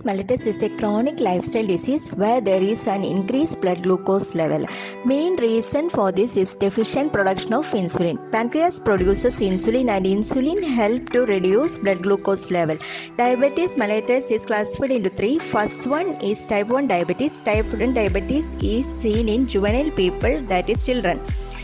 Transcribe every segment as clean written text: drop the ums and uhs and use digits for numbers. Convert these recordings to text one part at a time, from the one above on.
mellitus is a chronic lifestyle disease where there is an increased blood glucose level. Main reason for this is deficient production of insulin. Pancreas produces insulin and insulin help to reduce blood glucose level. Diabetes mellitus is classified into three. First one is type 1 diabetes. Type 1 diabetes is seen in juvenile people, that is children.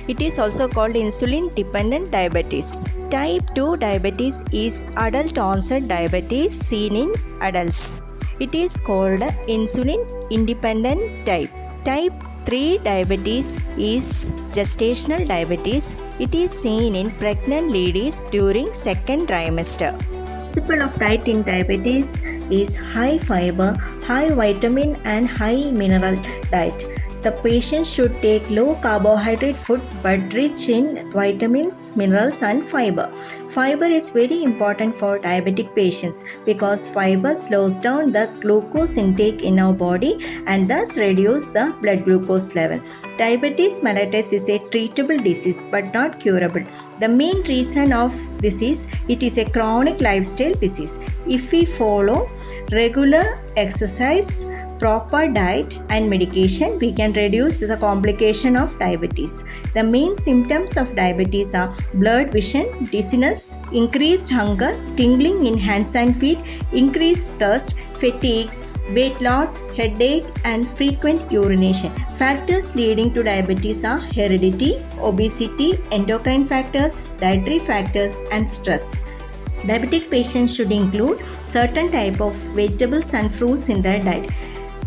It is also called insulin dependent diabetes. Type 2 diabetes is adult onset diabetes seen in adults. It is called insulin independent type. Type 3 diabetes is gestational diabetes. It is seen in pregnant ladies during second trimester. Principle of diet in diabetes is high fiber, high vitamin and high mineral diet. The patient should take low carbohydrate food but rich in vitamins, minerals and fiber. Fiber is very important for diabetic patients because fiber slows down the glucose intake in our body and thus reduce the blood glucose level. Diabetes mellitus is a treatable disease but not curable. The main reason of this is it is a chronic lifestyle disease. If we follow regular exercise, proper diet and medication, we can reduce the complication of diabetes. The main symptoms of diabetes are blurred vision, dizziness, increased hunger, tingling in hands and feet, increased thirst, fatigue, weight loss, headache and frequent urination. Factors leading to diabetes are heredity, obesity, endocrine factors, dietary factors and stress. Diabetic patients should include certain type of vegetables and fruits in their diet.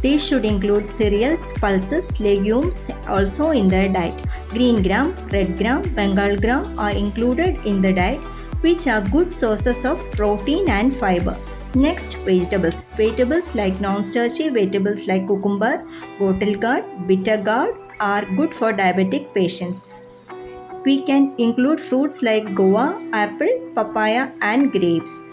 These should include cereals, pulses, legumes also in their diet. Green gram, red gram, Bengal gram are included in the diet, which are good sources of protein and fiber. Next, vegetables. Vegetables like non-starchy vegetables like cucumber, bottle gourd, bitter gourd are good for diabetic patients. We can include fruits like guava, apple, papaya and grapes.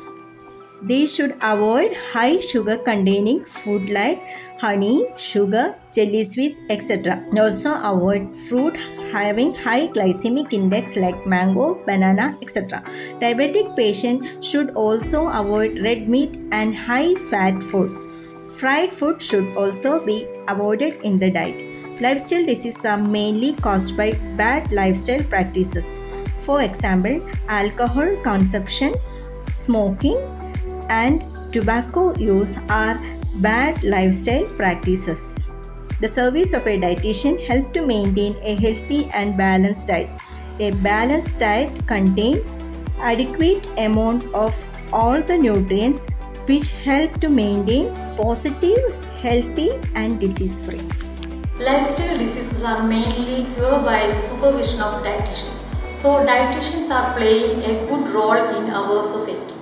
They should avoid high sugar containing food like honey, sugar, jelly sweets, etc. Also avoid fruit having high glycemic index like mango, banana, etc. Diabetic patients should also avoid red meat and high fat food. Fried food should also be avoided in the diet. Lifestyle diseases are mainly caused by bad lifestyle practices. For example, alcohol consumption, smoking, and tobacco use are bad lifestyle practices. The service of a dietitian helps to maintain a healthy and balanced diet. A balanced diet contains adequate amount of all the nutrients which help to maintain positive, healthy and disease-free. Lifestyle diseases are mainly cured by the supervision of dietitians. So dietitians are playing a good role in our society.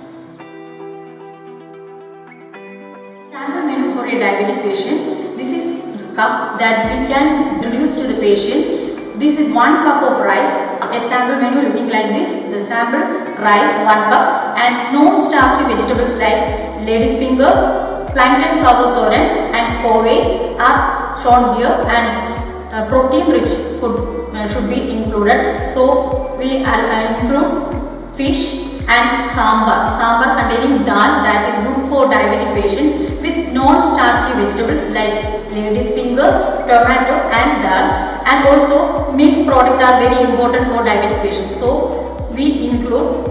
Sample menu for a diabetic patient. This is the cup that we can introduce to the patients. This is 1 cup of rice. A sample menu looking like this. The sample rice 1 cup and non-starchy vegetables like lady's finger, plankton flower thoran and kove are shown here, and protein rich food should be included. So we include fish and sambar. Sambar containing dal, that is good for diabetic patients, with non-starchy vegetables like lady's finger, tomato and dal, and also milk products are very important for diabetic patients. So we include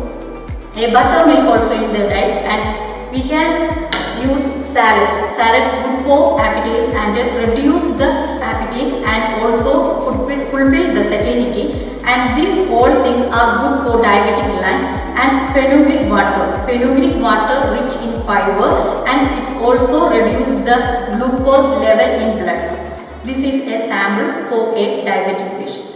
a buttermilk also in the diet, and we can use salads. Salads good for appetite and reduce the appetite and also fulfill the satiety. And these all things are good for diabetic lunch. And fenugreek water. Fenugreek water rich in fiber and it's also reduce the glucose level in blood. This is a sample for a diabetic patient.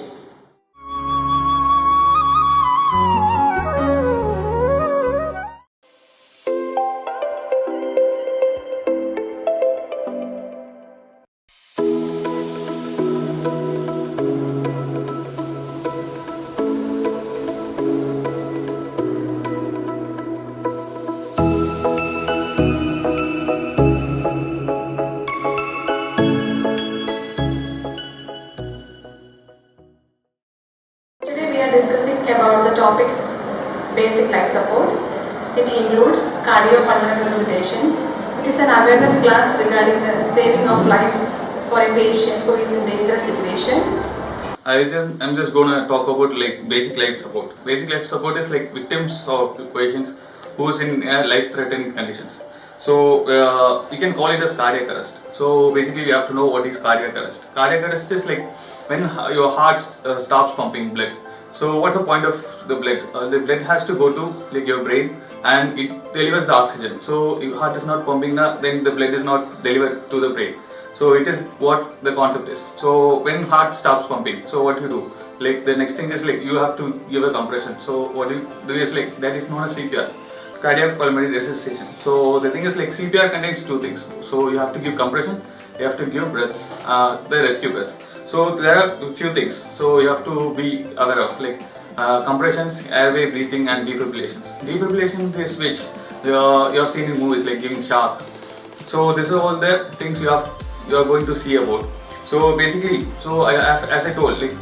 Discussing about the topic basic life support. It includes cardiopulmonary resuscitation, It is an awareness class regarding the saving of life for a patient who is in dangerous situation. I'm just gonna talk about like basic life support. Basic life support is like victims or patients who's in life-threatening conditions. So we can call it as cardiac arrest. So basically, we have to know what is cardiac arrest. Cardiac arrest is like when your heart stops pumping blood. So what's the point of the blood? The blood has to go to like your brain and it delivers the oxygen. So if heart is not pumping, then the blood is not delivered to the brain. So it is what the concept is. So when heart stops pumping, so what you do? Like the next thing is like you have to give a compression. So what you do is like that is known as CPR, cardiac pulmonary resuscitation. So the thing is like CPR contains two things. So you have to give compression, you have to give breaths, the rescue breaths. So there are a few things. So you have to be aware of like compressions, airway breathing, and defibrillations. Defibrillation is which you have seen in movies like giving shock. So these are all the things you are going to see about. So basically, as I told, like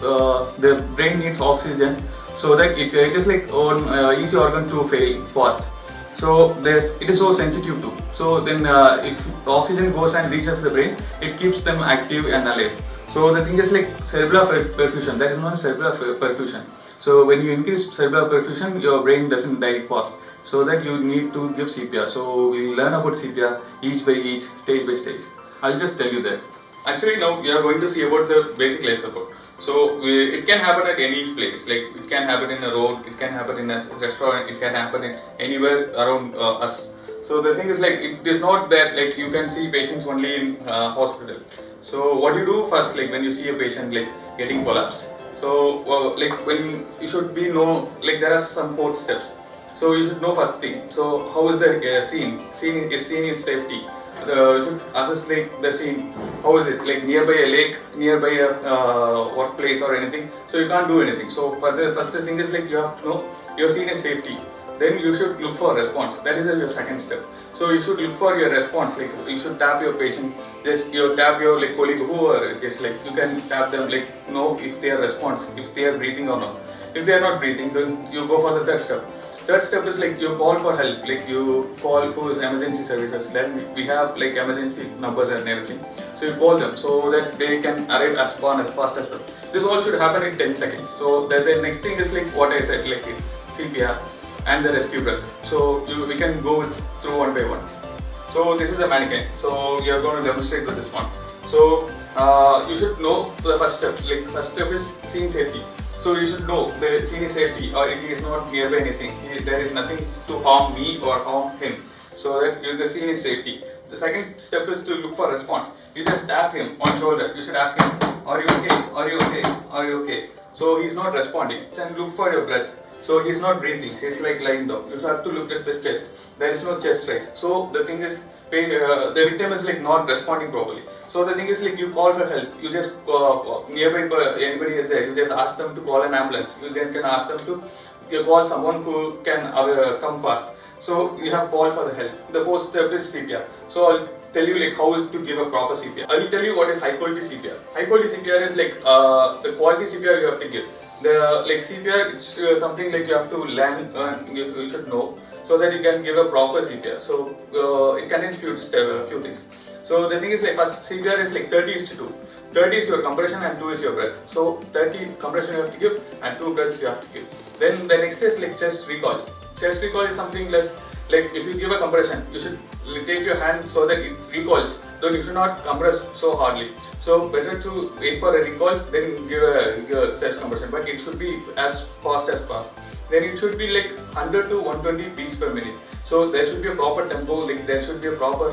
the brain needs oxygen so that it is like an easy organ to fail fast. So it is so sensitive too. So then if oxygen goes and reaches the brain, it keeps them active and alive. So the thing is like cerebral perfusion, that is known as cerebral perfusion. So when you increase cerebral perfusion, your brain doesn't die fast. So that you need to give CPR. So we'll learn about CPR each by each, stage by stage. I'll just tell you that. Actually now we are going to see about the basic life support. So it can happen at any place, like it can happen in a road, it can happen in a restaurant, it can happen in anywhere around us. So the thing is like it is not that like you can see patients only in hospital. So what you do first, like when you see a patient like getting collapsed. So like when you should be know, like there are some 4 steps. So you should know first thing. So how is the scene? Scene is safety. You should assess like the scene. How is it? Like nearby a lake, nearby a workplace or anything. So you can't do anything. So first the thing is like you have to know your scene is safety. Then you should look for a response. That is your second step. So you should look for your response. Like you should tap your patient. Just you tap your like colleague, whoever it is. Like you can tap them. Like know if they are response, if they are breathing or not. If they are not breathing, then you go for the third step. Third step is like you call for help, like you call who is emergency services. Then we have like emergency numbers and everything. So you call them so that they can arrive as fast as possible. This all should happen in 10 seconds. So the next thing is like what I said, like it's CPR and the rescue breath. So we can go through one by one. So this is a mannequin. So you are going to demonstrate with this one. So you should know the first step. Like first step is scene safety. So you should know the scene is safety or it is not nearby anything. There is nothing to harm me or harm him. So that the scene is safety. The second step is to look for response. You just tap him on shoulder. You should ask him, are you okay? Are you okay? Are you okay? So he's not responding. Then look for your breath. So he's not breathing. He's like lying down. You have to look at this chest. There is no chest rise. So the thing is, the victim is like not responding properly. So the thing is like you call for help. You just nearby anybody is there. You just ask them to call an ambulance. You then can ask them to call someone who can come fast. So you have called for the help. The fourth step is CPR. So I'll tell you like how to give a proper CPR. I will tell you what is high quality CPR. High quality CPR is like the quality CPR you have to give. The like CPR is something like you have to learn and you should know so that you can give a proper CPR. So it contains few things. So the thing is like first CPR is like 30:2. 30 is your compression and 2 is your breath. So 30 compression you have to give and 2 breaths you have to give. Then the next is like chest recall. Chest recall is something less like if you give a compression, you should take your hand so that it recoils. Then you should not compress so hardly. So better to wait for a recall then give a chest compression, but it should be as fast as fast. Then it should be like 100 to 120 beats per minute. So there should be a proper tempo, like there should be a proper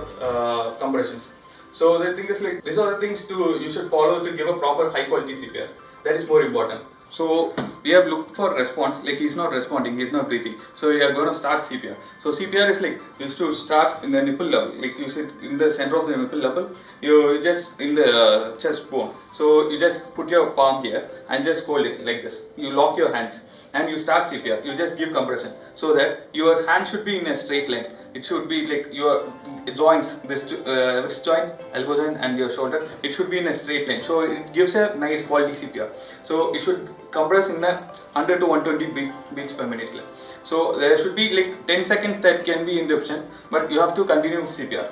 compressions. So the thing is like these are the things you should follow to give a proper high quality CPR. That is more important. So we have looked for response, like he's not responding, he's not breathing. So we are going to start CPR. So CPR is like you used to start in the nipple level, like you sit in the center of the nipple level, you just in the chest bone. So you just put your palm here and just hold it like this. You lock your hands and you start CPR. You just give compression so that your hand should be in a straight line. It should be like your joints, this wrist joint, elbow joint and your shoulder, it should be in a straight line. So it gives a nice quality CPR. So it should compress in a 100 to 120 beats per minute. So there should be like 10 seconds that can be interruption, but you have to continue CPR.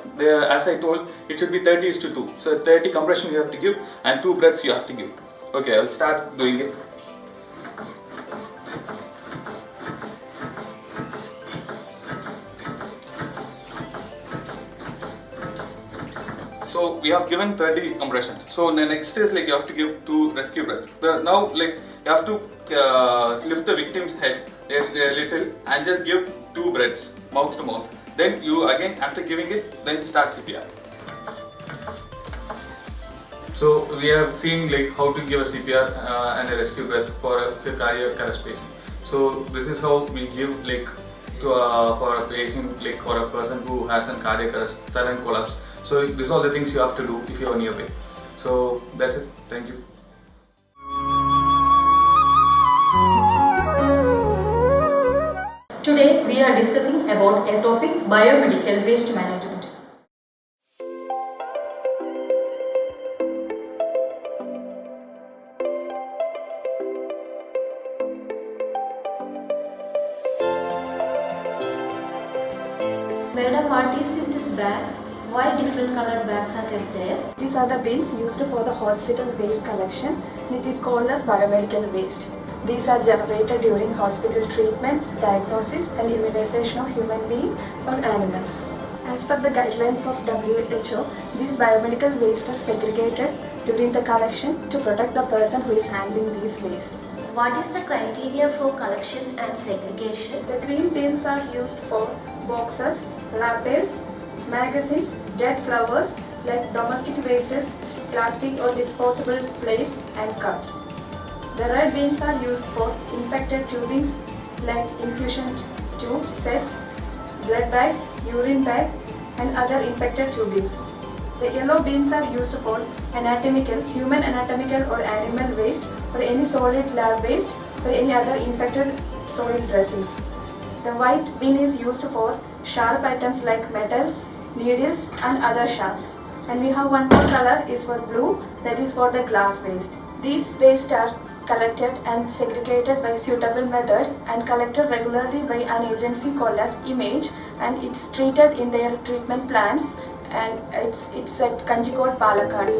As I told, it should be 30:2. So 30 compression you have to give and 2 breaths you have to give. Okay, I will start doing it. So we have given 30 compressions. So the next is like you have to give 2 rescue breaths. Now like you have to lift the victim's head a little and just give 2 breaths mouth to mouth. Then you again after giving it, then start CPR. So we have seen like how to give a CPR and a rescue breath for a cardiac arrest patient. So this is how we give like to for a patient, like for a person who has a cardiac arrest, sudden collapse. So these are the things you have to do if you are nearby. So that's it. Thank you. Today we are discussing about a topic, biomedical waste management. Madam, what is in these bags? Why different colored bags are kept there? These are the bins used for the hospital waste collection. It is called as biomedical waste. These are generated during hospital treatment, diagnosis and immunization of human beings or animals. As per the guidelines of WHO, these biomedical waste are segregated during the collection to protect the person who is handling these waste. What is the criteria for collection and segregation? The green bins are used for boxes, wrappers, magazines, dead flowers like domestic wastes, plastic or disposable plates and cups. The red bins are used for infected tubings like infusion tube sets, blood bags, urine bag and other infected tubings. The yellow bins are used for anatomical, human anatomical or animal waste or any solid lab waste or any other infected solid dressings. The white bin is used for sharp items like metals, needles and other sharps. And we have one more color is for blue, that is for the glass waste. These waste are collected and segregated by suitable methods and collected regularly by an agency called as Image, and it's treated in their treatment plants, and it's at Kanjikode, Palakkad.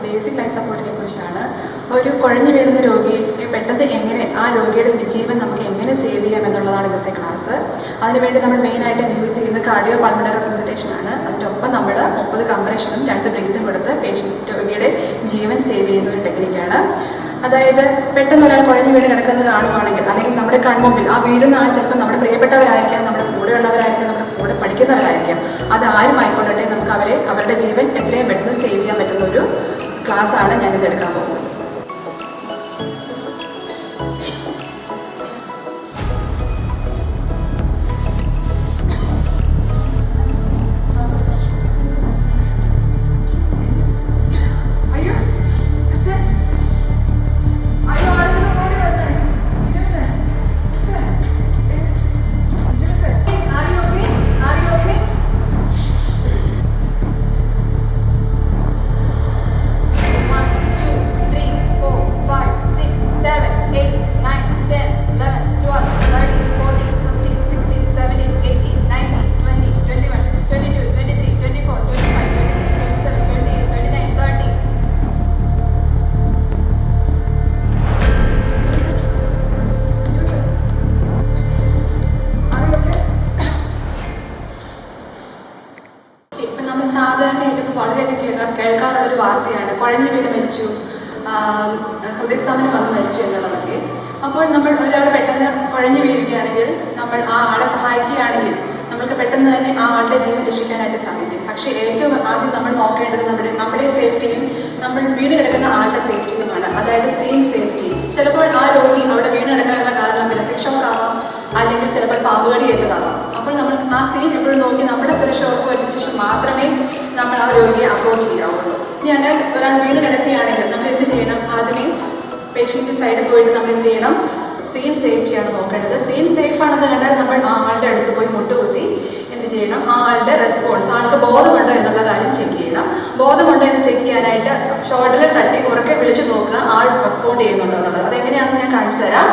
Basic life സപ്പോർട്ടിനെ കുറിച്ചാണ്. ഒരു കുഴഞ്ഞു വീഴുന്ന രോഗിയെ പെട്ടെന്ന് എങ്ങനെ ആ രോഗിയുടെ ജീവൻ നമുക്ക് എങ്ങനെ സേവ് ചെയ്യാം എന്നുള്ളതാണ് ഇന്നത്തെ ക്ലാസ്. അതിനുവേണ്ടി നമ്മൾ മെയിനായിട്ട് യൂസ് ചെയ്യുന്ന കാർഡിയോ പൾമണറി റെസിസിറ്റേഷൻ ആണ്. അതിനൊപ്പം നമ്മൾ 30 കംപ്രഷനും 2 ബ്രീത്തും കൊടുത്ത് രോഗിയുടെ ജീവൻ സേവ് ചെയ്യുന്ന ഒരു ടെക്നിക്കാണ്. അതായത് പെട്ടെന്ന് ഒരാൾ കുഴഞ്ഞു വീട് കിടക്കുന്നത് കാണുവാണെങ്കിൽ, അല്ലെങ്കിൽ നമ്മുടെ കൺമുമ്പിൽ ആ വീടുന്ന ആൾ ചിലപ്പോൾ നമ്മുടെ പ്രിയപ്പെട്ടവരായിരിക്കാം, നമ്മുടെ കൂടെയുള്ളവരായിരിക്കാം, നമ്മുടെ കൂടെ പഠിക്കുന്നവരായിരിക്കാം, അതാരും ആയിക്കൊള്ളട്ടെ, നമുക്ക് അവരുടെ ജീവൻ എത്രയും പെട്ടെന്ന് സേവ് ചെയ്യാൻ പറ്റുന്ന ഒരു ക്ലാസ്സാണ് ഞാനിത് എടുക്കാൻ പോകുന്നത്. കുഴഞ്ഞു വീണ് മരിച്ചു, ഹൃദയസ്തംഭനം വന്ന് മരിച്ചു എന്നുള്ളതൊക്കെ. അപ്പോൾ നമ്മൾ ഒരാൾ പെട്ടെന്ന് കുഴഞ്ഞു വീഴുകയാണെങ്കിൽ നമ്മൾ ആ ആളെ സഹായിക്കുകയാണെങ്കിൽ നമുക്ക് പെട്ടെന്ന് തന്നെ ആ ആളുടെ ജീവൻ രക്ഷിക്കാനായിട്ട് സാധിക്കും. പക്ഷേ ഏറ്റവും ആദ്യം നമ്മൾ നോക്കേണ്ടത് നമ്മുടെ സേഫ്റ്റിയും നമ്മൾ വീണ് കിടക്കുന്ന ആളുടെ സേഫ്റ്റിയുമാണ്. അതായത് സെയിം സേഫ്റ്റി. ചിലപ്പോൾ ആ രോഗി അവിടെ വീണ് കിടക്കാനുള്ള കാരണം ഇലക്ട്രിക് ഷോക്ക് ആവാം, അല്ലെങ്കിൽ ചിലപ്പോൾ പാമ്പുകടി ഏറ്റതാവാം. അപ്പോൾ നമ്മൾ ആ സീൻ എപ്പോഴും നോക്കി നമ്മുടെ സുരക്ഷ ഉറപ്പുവരുത്തിയ ശേഷം മാത്രമേ നമ്മൾ ആ രോഗിയെ അപ്രോച്ച് ചെയ്യാവുള്ളൂ. ഇനി അങ്ങനെ ഒരാൾ വീണ് കിടക്കുകയാണെങ്കിൽ നമ്മൾ എന്ത് ചെയ്യണം? ആദ്യമേ പേഷ്യൻ്റെ സൈഡിൽ പോയിട്ട് നമ്മൾ എന്ത് ചെയ്യണം? സീൻ സേഫ്റ്റിയാണ് നോക്കേണ്ടത്. സീൻ സേഫ് ആണെന്ന് കണ്ടാൽ നമ്മൾ ആ ആളുടെ അടുത്ത് പോയി മുട്ടുകുത്തി എന്ത് ചെയ്യണം? ആ ആളുടെ റെസ്പോൺസ്, ആൾക്ക് ബോധമുണ്ടോ എന്നുള്ള കാര്യം ചെക്ക് ചെയ്യണം. ബോധമുണ്ടോ എന്ന് ചെക്ക് ചെയ്യാനായിട്ട് ഷോൾഡറിൽ തട്ടി ഉറക്കെ വിളിച്ചു നോക്കുക ആൾ റെസ്പോണ്ട് ചെയ്യുന്നുണ്ടോ എന്നുള്ളത്. അതെങ്ങനെയാണെന്ന് ഞാൻ കാണിച്ചു തരാം.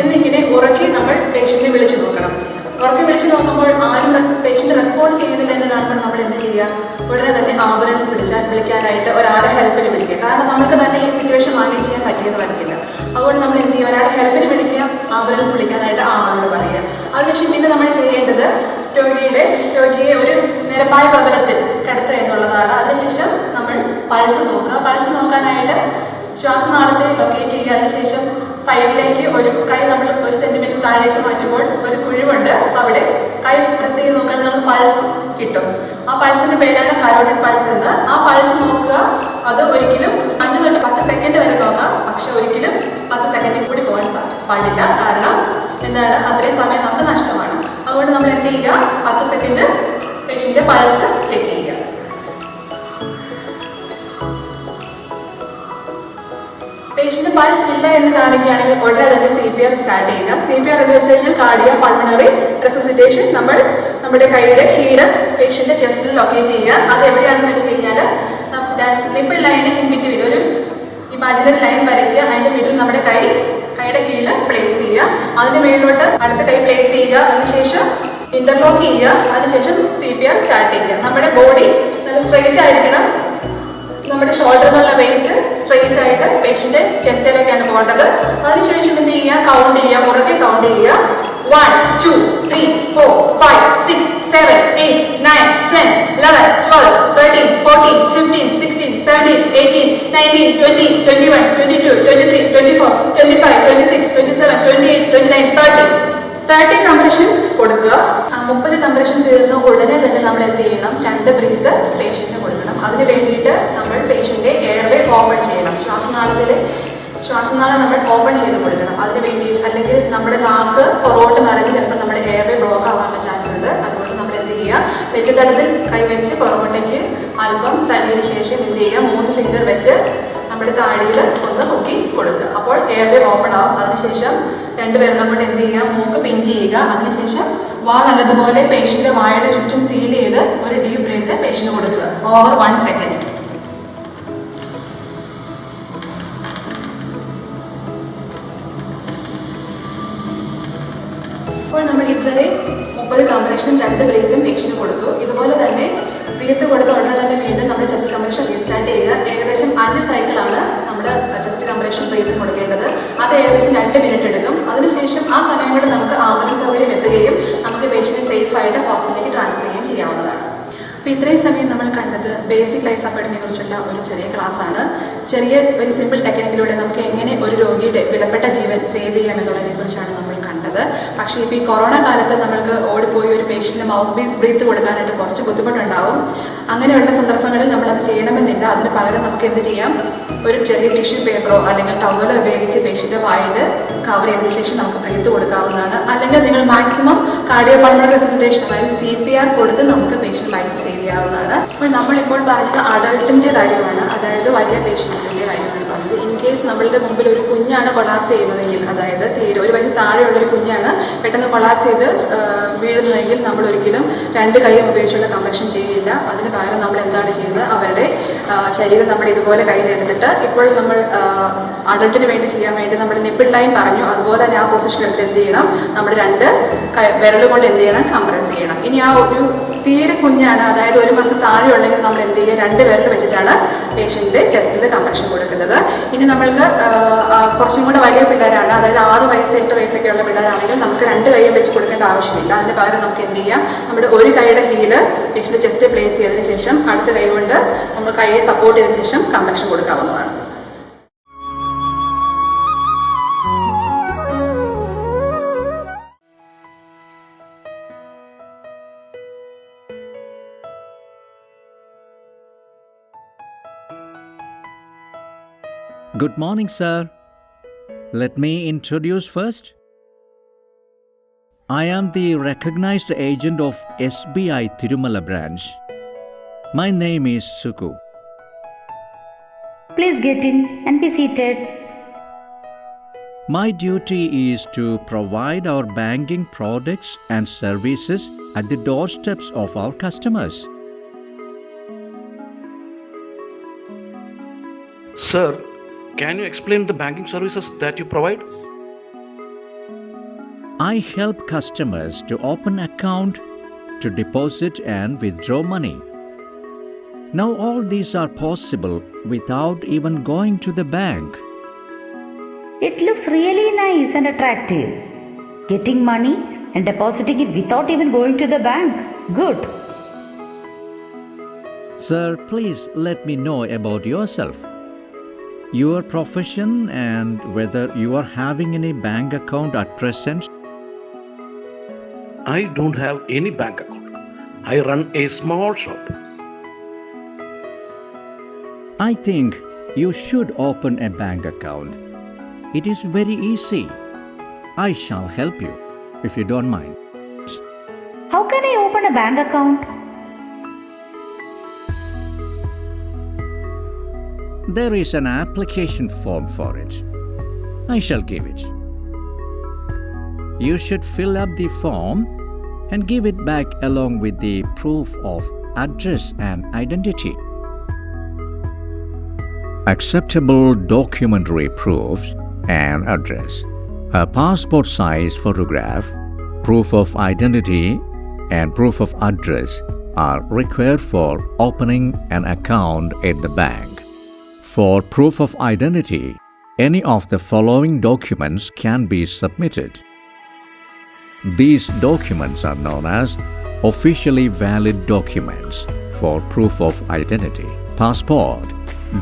എന്നിങ്ങനെ ഉറക്കെ നമ്മൾ പേഷ്യൻറ്റിനെ വിളിച്ചു നോക്കണം. ഉറക്കെ വിളിച്ചു നോക്കുമ്പോൾ ആരും പേഷ്യൻ്റ് റെസ്പോണ്ട് ചെയ്യുന്നില്ല എന്ന് കാണുമ്പോൾ നമ്മൾ എന്ത് ചെയ്യുക? ഉടനെ തന്നെ ആംബുലൻസ് വിളിക്കാനായിട്ട് ഒരാളെ ഹെൽപ്പിന് വിളിക്കുക. കാരണം നമുക്ക് തന്നെ ഈ സിറ്റുവേഷൻ മാനേജ് ചെയ്യാൻ പറ്റിയെന്ന് വരില്ല. അതുകൊണ്ട് നമ്മൾ എന്ത് ചെയ്യുക? ഒരാളെ ഹെൽപ്പിന് വിളിക്കുക, ആംബുലൻസ് വിളിക്കാനായിട്ട് ആളോട് പറയുക. അതിനുശേഷം പിന്നെ നമ്മൾ ചെയ്യേണ്ടത് രോഗിയെ ഒരു നിരപ്പായ പ്രതലത്തിൽ കിടത്തുക എന്നുള്ളതാണ്. അതിനുശേഷം നമ്മൾ പൾസ് നോക്കുക. പൾസ് നോക്കാനായിട്ട് ശ്വാസനാളത്തെ ലൊക്കേറ്റ് ചെയ്യുക. അതിനുശേഷം സൈഡിലേക്ക് ഒരു കൈ നമ്മൾ 1 സെന്റിമീറ്റർ താഴേക്ക് മാറ്റുമ്പോൾ ഒരു കുഴിവുണ്ട്, അവിടെ കൈ പ്രസ് ചെയ്ത് നോക്കുകയാണെങ്കിൽ നമുക്ക് പൾസ് കിട്ടും. ആ പൾസിന്റെ പേരാണ് കരോട്ടിഡ് പൾസ് എന്ന്. ആ പൾസ് നോക്കുക. അത് ഒരിക്കലും 5 തൊട്ട് 10 സെക്കൻഡ് വരെ നോക്കാം. പക്ഷെ ഒരിക്കലും 10 സെക്കൻഡിൽ കൂടി പോകാൻ പാടില്ല. കാരണം എന്താണ്? അത്രയും സമയം നമുക്ക് നഷ്ടമാണ്. അതുകൊണ്ട് നമ്മൾ എന്ത് ചെയ്യുക? 10 സെക്കൻഡ് പേഷ്യന്റെ പൾസ് ചെക്ക് ചെയ്യുക. പേഷ്യന്റ് പൾസ് ഇല്ല എന്ന് കാണുകയാണെങ്കിൽ ഉടനെ തന്നെ CPR സ്റ്റാർട്ട് ചെയ്യുക. CPR എന്ന് വെച്ച് കഴിഞ്ഞാൽ കാർഡിയോ പൾമണറി റെസസിറ്റേഷൻ. നമ്മൾ നമ്മുടെ കൈയുടെ ഹീല് പേഷ്യന്റ് ചെസ്റ്റിൽ ലൊക്കേറ്റ് ചെയ്യുക. അത് എവിടെയാണെന്ന് വെച്ച് കഴിഞ്ഞാൽ നിപ്പിൾ ലൈന് ഇൻ ബിറ്റ്വീൻ ഒരു ഇമാജിനറി ലൈൻ വരയ്ക്കുക. അതിന്റെ വീട്ടിൽ നമ്മുടെ കൈയുടെ ഹീല് പ്ലേസ് ചെയ്യുക. അതിന് മേളിലോട്ട് അടുത്ത കൈ പ്ലേസ് ചെയ്യുക. അതിനുശേഷം ഇന്റർലോക്ക് ചെയ്യുക. അതിനുശേഷം CPR സ്റ്റാർട്ട് ചെയ്യുക. നമ്മുടെ ബോഡി നല്ല സ്ട്രെയിറ്റ് ആയിരിക്കണം. നമ്മുടെ ഷോൾഡറിൽ നിന്നുള്ള വെയിറ്റ് സ്ട്രെയിറ്റ് ആയിട്ട് പേഷ്യന്റ് ചെസ്റ്റിലേക്കാണ് പോകേണ്ടത്. അതിനുശേഷം എന്ത് ചെയ്യുക? കൗണ്ട് ചെയ്യുക. ഉറക്കെ കൗണ്ട് ചെയ്യുക. 1 2 3 4 5 6 7 8 9 10 11 12 13 14 15 16 17 18 19 20 21 22 23 24 25 26 27 28 29 30 കംപ്രഷൻസ് കൊടുക്കുക. 30 കംപ്രഷൻ തീർന്ന ഉടനെ തന്നെ നമ്മൾ എന്ത് ചെയ്യണം? 2 ബ്രീത്ത് പേഷ്യന്റിന് കൊടുക്കണം. അതിന് വേണ്ടിയിട്ട് നമ്മൾ പേഷ്യന്റെ എയർവേ ഓപ്പൺ ചെയ്യണം. ശ്വാസനാളം നമ്മൾ ഓപ്പൺ ചെയ്ത് കൊടുക്കണം. അതിന് വേണ്ടി അല്ലെങ്കിൽ നമ്മുടെ നാക്ക് പുറകോട്ട് മറിഞ്ഞ് ചിലപ്പോൾ നമ്മുടെ എയർവേ ബ്ലോക്ക് ആവാനുള്ള ചാൻസ് ഉണ്ട്. അതുകൊണ്ട് നമ്മൾ എന്ത് ചെയ്യുക? നെറ്റിത്തടത്തിൽ കൈവച്ച് പുറകോട്ടേക്ക് അല്പം തള്ളിയതിന് ശേഷം എന്ത് ചെയ്യുക? 3 ഫിംഗർ വെച്ച് നമ്മുടെ താടിയിൽ ഒന്ന് പൊക്കി കൊടുക്കുക. അപ്പോൾ എയർവേ ഓപ്പൺ ആവും. അതിനുശേഷം 2 വിരലും കൊണ്ട് എന്ത് ചെയ്യുക? മൂക്ക് പിഞ്ച് ചെയ്യുക. അതിനുശേഷം വാ നല്ലതുപോലെ പേഷ്യന്റെ വായുടെ ചുറ്റും സീൽ ചെയ്ത് ഒരു ഡീപ് ബ്രീത്ത് പേഷ്യന്റ് കൊടുക്കുക. Over 1 second. അപ്പോൾ നമ്മൾ ഇതുവരെ 30 കംപ്രഷനും 2 ബ്രീത്തും പേഷ്യന്റ് കൊടുത്തു. ഇതുപോലെ തന്നെ ബ്രീത്ത് കൊടുത്ത ഉടനെ തന്നെ വീണ്ടും നമ്മൾ ചെസ്റ്റ് കംപ്രഷൻ റീസ്റ്റാർട്ട് ചെയ്യുക. ഏകദേശം 5 സൈക്കിളാണ് നമ്മൾ ചെസ്റ്റ് കംപ്രഷൻ ബ്രീത്ത് കൊടുക്കേണ്ടത്. അത് ഏകദേശം 2 മിനിറ്റ് എടുക്കും. അതിനുശേഷം ആ സമയം കൊണ്ട് നമുക്ക് ആംബുലൻസ് സൗകര്യം എത്തുകയും നമുക്ക് പേഷ്യന്റിനെ സേഫ് ആയിട്ട് ഹോസ്പിറ്റലിലേക്ക് ട്രാൻസ്ഫർ ചെയ്യുകയും ചെയ്യാവുന്നതാണ്. അപ്പോൾ ഇത്രയും സമയം നമ്മൾ കണ്ടത് ബേസിക് ലൈഫ് സപ്പോർട്ടിനെ കുറിച്ചുള്ള ഒരു ചെറിയ ക്ലാസ്സാണ്. ചെറിയ ഒരു സിമ്പിൾ ടെക്നിക്കിലൂടെ നമുക്ക് എങ്ങനെ ഒരു രോഗിയുടെ വിലപ്പെട്ട ജീവൻ സേവ് ചെയ്യാം എന്നുള്ളതിനെ കുറിച്ചാണ് നമ്മൾ കണ്ടത്. പക്ഷേ ഇപ്പോൾ ഈ കൊറോണ കാലത്ത് നമ്മൾക്ക് ഓടിപ്പോയി ഒരു പേഷ്യന്റിന് മൗത്ത് ബ്രീത്ത് കൊടുക്കാനായിട്ട് കുറച്ച് ബുദ്ധിമുട്ടുണ്ടാവും. അങ്ങനെയുള്ള സന്ദർഭങ്ങളിൽ നമ്മളത് ചെയ്യണമെന്നില്ല. അതിന് പകരം നമുക്ക് എന്ത് ചെയ്യാം? ഒരു ചെറിയ ടിഷ്യൂ പേപ്പറോ അല്ലെങ്കിൽ ടവലോ ഉപയോഗിച്ച് പേഷ്യൻ്റെ വായിൽ കവർ ചെയ്തതിനു ശേഷം നമുക്ക് ബ്രീത്ത് കൊടുക്കാവുന്നതാണ്. അല്ലെങ്കിൽ നിങ്ങൾ മാക്സിമം കാർഡിയോ പൾമണറി റെസസിറ്റേഷൻ അതായത് CPR കൊടുത്ത് നമുക്ക് പേഷ്യൻ്റ് ലൈഫ് സേവ് ചെയ്യാവുന്നതാണ്. അപ്പോൾ നമ്മളിപ്പോൾ പറഞ്ഞത് അഡൾട്ടിൻ്റെ കാര്യമാണ്, അതായത് വലിയ പേഷ്യൻസിൻ്റെ കാര്യമാണ് പറഞ്ഞത്. ഇൻ കേസ് നമ്മളുടെ മുമ്പിൽ ഒരു കുഞ്ഞാണ് കൊളാപ്സ് ചെയ്യുന്നതെങ്കിൽ, അതായത് തീരെ ഒരു വയസ്സ് താഴെയുള്ളൊരു കുഞ്ഞാണ് പെട്ടെന്ന് കൊളാപ്സ് ചെയ്ത് വീഴുന്നതെങ്കിൽ നമ്മൾ ഒരിക്കലും 2 കൈയും ഉപയോഗിച്ചുള്ള കംപ്രഷൻ ചെയ്യില്ല. അതിന് പകരം നമ്മൾ എന്താണ് ചെയ്യുന്നത്? അവരുടെ ശരീരം നമ്മൾ ഇതുപോലെ കയ്യിലെടുത്തിട്ട് ഇപ്പോൾ നമ്മൾ അഡൾട്ടിന് വേണ്ടി ചെയ്യാൻ വേണ്ടി നമ്മൾ നിപ്പിൾ ലൈൻ പറഞ്ഞു, അതുപോലെ തന്നെ ആ പൊസിഷൻ എടുത്ത് എന്ത് ചെയ്യണം? നമ്മുടെ 2 വിരൽ കൊണ്ട് എന്ത് ചെയ്യണം? കംപ്രസ് ചെയ്യണം. ഇനി ആ ഒരു തീരെ കുഞ്ഞാണ്, അതായത് 1 മാസം താഴെ ഉണ്ടെങ്കിൽ നമ്മൾ എന്ത് ചെയ്യുക, 2 പേർക്ക് വെച്ചിട്ടാണ് പേഷ്യൻ്റെ ചെസ്റ്റിൽ കംപ്രഷൻ കൊടുക്കുന്നത്. ഇനി നമ്മൾക്ക് കുറച്ചും കൂടെ വലിയ പിള്ളേരാണ്, അതായത് 6 വയസ്സ് 8 വയസ്സൊക്കെ ഉള്ള പിള്ളേരാണെങ്കിൽ നമുക്ക് 2 കൈയും വെച്ച് കൊടുക്കേണ്ട ആവശ്യമില്ല. അതിന് പകരം നമുക്ക് എന്ത് ചെയ്യാം, നമ്മുടെ ഒരു കൈയുടെ ഹീല് പേഷ്യൻ്റെ ചെസ്റ്റിൽ പ്ലേസ് ചെയ്തതിന് ശേഷം അടുത്ത കൈ കൊണ്ട് നമ്മൾ കൈയെ സപ്പോർട്ട് ചെയ്തതിന് ശേഷം കംപ്രഷൻ കൊടുക്കാവുന്നതാണ്. Good morning, sir. Let me introduce first. I am the recognized agent of SBI Tirumala branch. My name is Suku. Please get in and be seated. My duty is to provide our banking products and services at the doorsteps of our customers. Sir, can you explain the banking services that you provide? I help customers to open account, to deposit and withdraw money. Now all these are possible without even going to the bank. It looks really nice and attractive. Getting money and depositing it without even going to the bank. Good. Sir, please let me know about yourself, your profession, and whether you are having any bank account at present. I don't have any bank account. I run a small shop. I think you should open a bank account. It is very easy. I shall help you if you don't mind. How can I open a bank account? There is an application form for it. I shall give it. You should fill up the form and give it back along with the proof of address and identity. Acceptable documentary proofs and address. A passport size photograph, proof of identity, and proof of address are required for opening an account at the bank. For proof of identity, any of the following documents can be submitted. These documents are known as officially valid documents for proof of identity: passport,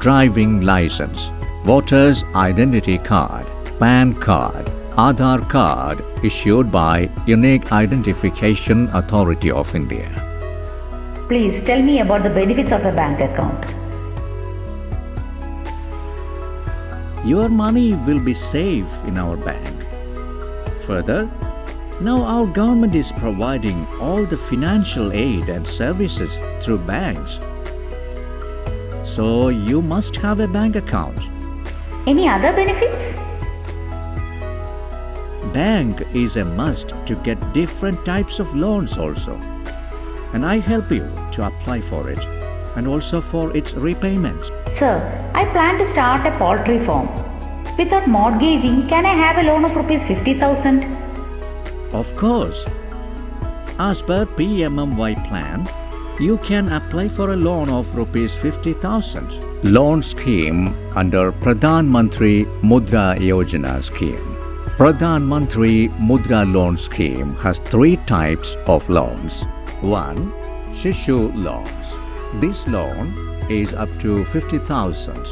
driving license, voter's identity card, PAN card, Aadhaar card issued by Unique Identification Authority of India. Please tell me about the benefits of a bank account. Your money will be safe in our bank. Further, now our government is providing all the financial aid and services through banks. So you must have a bank account. Any other benefits? Bank is a must to get different types of loans also. And I help you to apply for it and also for its repayments. Sir, I plan to start a poultry farm. Without mortgaging, can I have a loan of rupees 50,000? Of course. As per PMMY plan, you can apply for a loan of rupees 50,000. Loan scheme under Pradhan Mantri Mudra Yojana scheme. Pradhan Mantri Mudra Loan Scheme has 3 types of loans. 1. Shishu loans. This loan is up to 50,000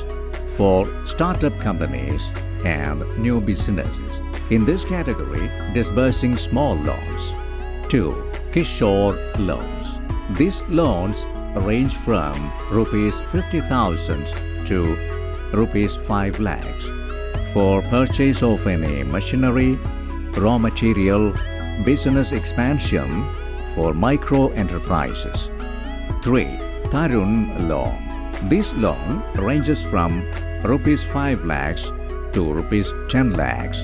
for startup companies and new businesses. In this category, disbursing small loans. 2. Kishore loans. These loans range from rupees 50,000 to rupees 5 lakhs for purchase of any machinery, raw material, business expansion for micro enterprises. 3. Tarun loan. This loan ranges from rupees 5 lakhs to rupees 10 lakhs.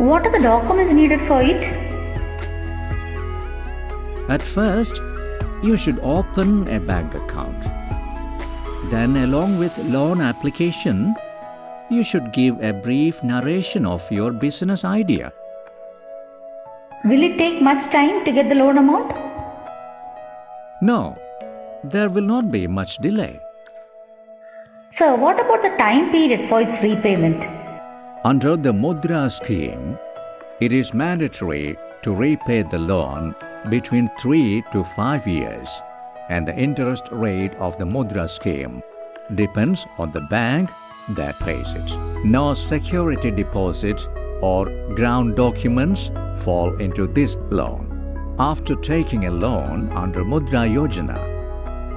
What are the documents needed for it? At first, you should open a bank account. Then, along with loan application, you should give a brief narration of your business idea. Will it take much time to get the loan amount? No, there will not be much delay. Sir, what about the time period for its repayment? Under the Mudra scheme, it is mandatory to repay the loan between 3 to 5 years, and the interest rate of the Mudra scheme depends on the bank that pays it. No security deposit or ground documents fall into this loan. After taking a loan under Mudra Yojana,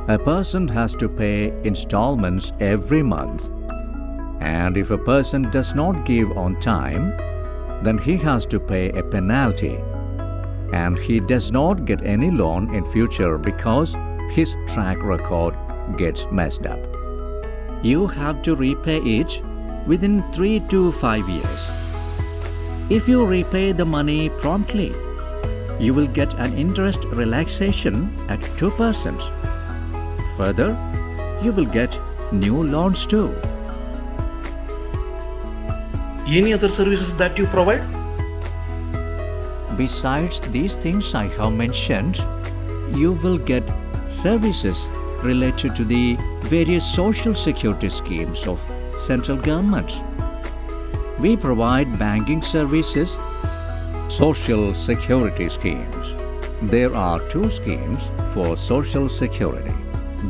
a person has to pay installments every month. And if a person does not give on time, then he has to pay a penalty. And he does not get any loan in future because his track record gets messed up. You have to repay it within 3 to 5 years. If you repay the money promptly, you will get an interest relaxation at 2%. Further, you will get new loans too. Any other services that you provide? Besides these things I have mentioned, you will get services related to the various social security schemes of central government. We provide banking services, social security schemes. There are 2 schemes for social security: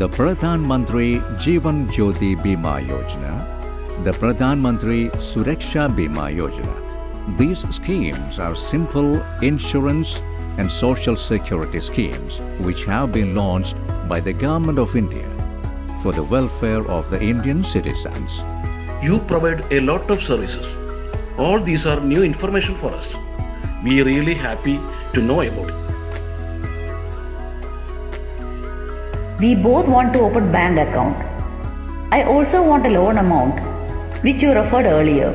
the Pradhan Mantri Jeevan Jyoti Bima Yojana, the Pradhan Mantri Suraksha Bima Yojana. These schemes are simple insurance and social security schemes which have been launched by the Government of India for the welfare of the Indian citizens. You provide a lot of services. All these are new information for us. We are really happy to know about it. We both want to open bank account. I also want a loan amount, which you referred earlier.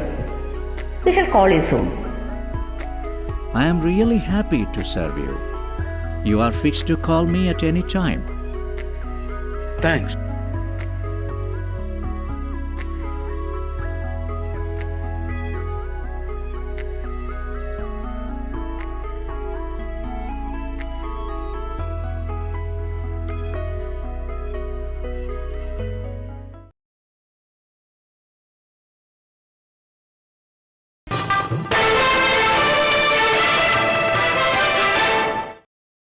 We shall call you soon. I am really happy to serve you. You are fixed to call me at any time. Thanks.